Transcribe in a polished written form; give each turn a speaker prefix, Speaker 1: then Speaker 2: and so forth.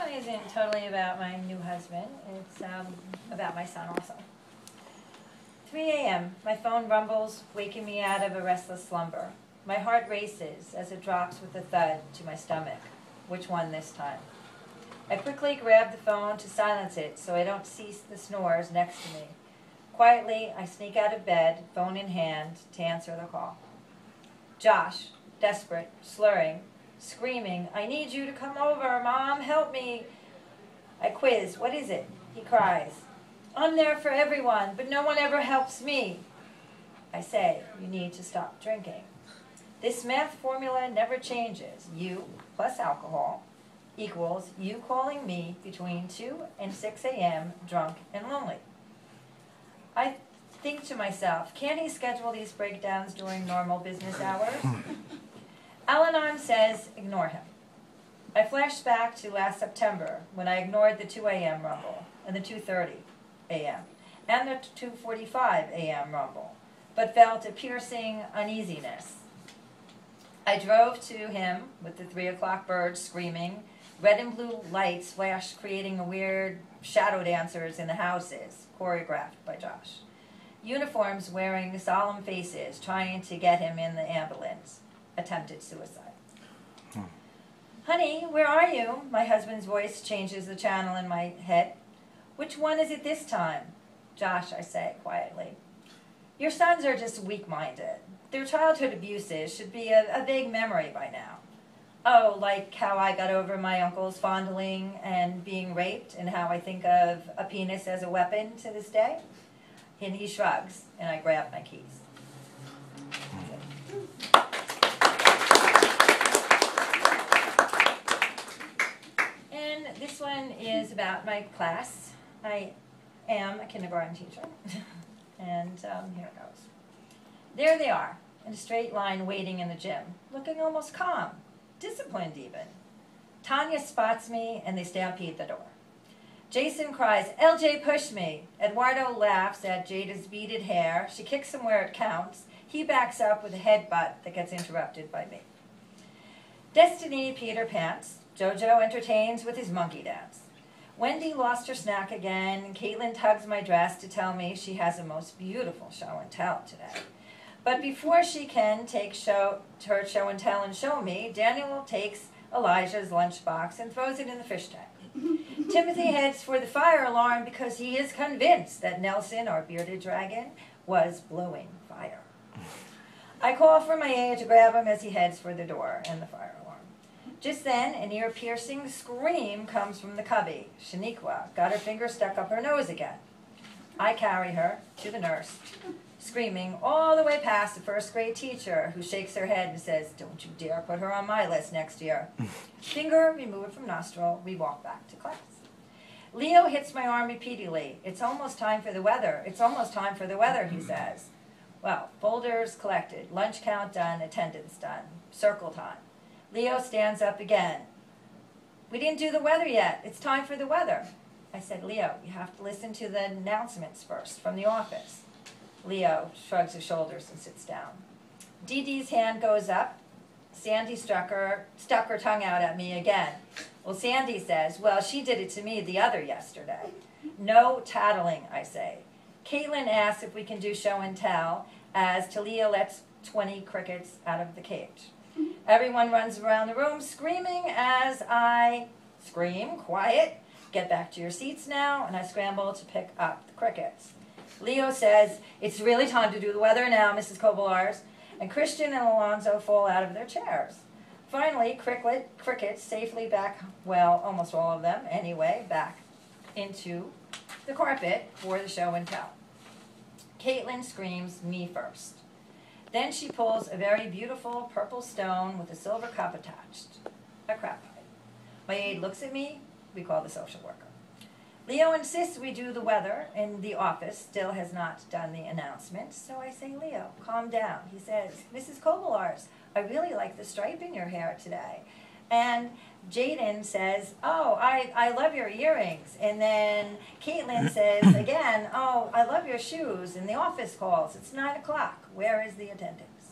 Speaker 1: one isn't totally about my new husband. It's about my son also. 3 a.m. My phone rumbles, waking me out of a restless slumber. My heart races as it drops with a thud to my stomach. Which one this time? I quickly grab the phone to silence it so I don't cease the snores next to me. Quietly, I sneak out of bed, phone in hand, to answer the call. Josh, desperate, slurring, screaming, "I need you to come over, Mom, help me." I quiz, "What is it?" He cries, "I'm there for everyone, but no one ever helps me." I say, "You need to stop drinking. This math formula never changes. You plus alcohol equals you calling me between 2 and 6 a.m. drunk and lonely." I think to myself, can't he schedule these breakdowns during normal business hours? Al-Anon says ignore him. I flash back to last September when I ignored the 2 a.m. rumble and the 2:30 a.m. and the 2:45 a.m. rumble, but felt a piercing uneasiness. I drove to him with the 3 o'clock birds screaming, red and blue lights flash creating weird shadow dancers in the houses, choreographed by Josh. Uniforms wearing solemn faces trying to get him in the ambulance. Attempted suicide. "Honey, where are you?" My husband's voice changes the channel in my head. "Which one is it this time?" "Josh," I say quietly. "Your sons are just weak-minded. Their childhood abuses should be a vague memory by now. Oh, like how I got over my uncle's fondling and being raped, and how I think of a penis as a weapon to this day?" And he shrugs, and I grab my keys. And this one is about my class. I am a kindergarten teacher, and here it goes. There they are, in a straight line waiting in the gym, looking almost calm, disciplined even. Tanya spots me, and they stampede the door. Jason cries, "LJ pushed me." Eduardo laughs at Jada's beaded hair. She kicks him where it counts. He backs up with a headbutt that gets interrupted by me. Destiny Peter pants. Jojo entertains with his monkey dance. Wendy lost her snack again, and Caitlin tugs my dress to tell me she has a most beautiful show and tell today. But before she can take her show and tell and show me, Daniel takes Elijah's lunchbox and throws it in the fish tank. Timothy heads for the fire alarm because he is convinced that Nelson, our bearded dragon, was blowing fire. I call for my aide to grab him as he heads for the door and the fire alarm. Just then, an ear-piercing scream comes from the cubby. Shaniqua got her finger stuck up her nose again. I carry her to the nurse, screaming all the way past the first-grade teacher, who shakes her head and says, "Don't you dare put her on my list next year." Finger removed from nostril, we walk back to class. Leo hits my arm repeatedly. "It's almost time for the weather. It's almost time for the weather," he says. Well, folders collected, lunch count done, attendance done, circle time. Leo stands up again. "We didn't do the weather yet. It's time for the weather." I said, "Leo, you have to listen to the announcements first from the office." Leo shrugs his shoulders and sits down. Dee Dee's hand goes up. Sandy stuck her tongue out at me again. Well, Sandy says, "Well, she did it to me the other yesterday." No tattling, I say. Caitlin asks if we can do show and tell, as Talia lets 20 crickets out of the cage. Everyone runs around the room screaming as I scream, "Quiet, get back to your seats now," and I scramble to pick up the crickets. Leo says, "It's really time to do the weather now, Mrs. Kobylarz," and Christian and Alonzo fall out of their chairs. Finally, crickets safely back, well, almost all of them anyway, back into the carpet for the show and tell. Caitlin screams, "Me first." Then she pulls a very beautiful purple stone with a silver cup attached, a crap pipe. My aide looks at me, we call the social worker. Leo insists we do the weather, and the office still has not done the announcement, so I say, "Leo, calm down." He says, "Mrs. Kobylarz, I really like the stripe in your hair today." And Jaden says, "Oh, I love your earrings." And then Caitlin says again, "Oh, I love your shoes." And the office calls, "It's 9 o'clock. Where is the attendance?"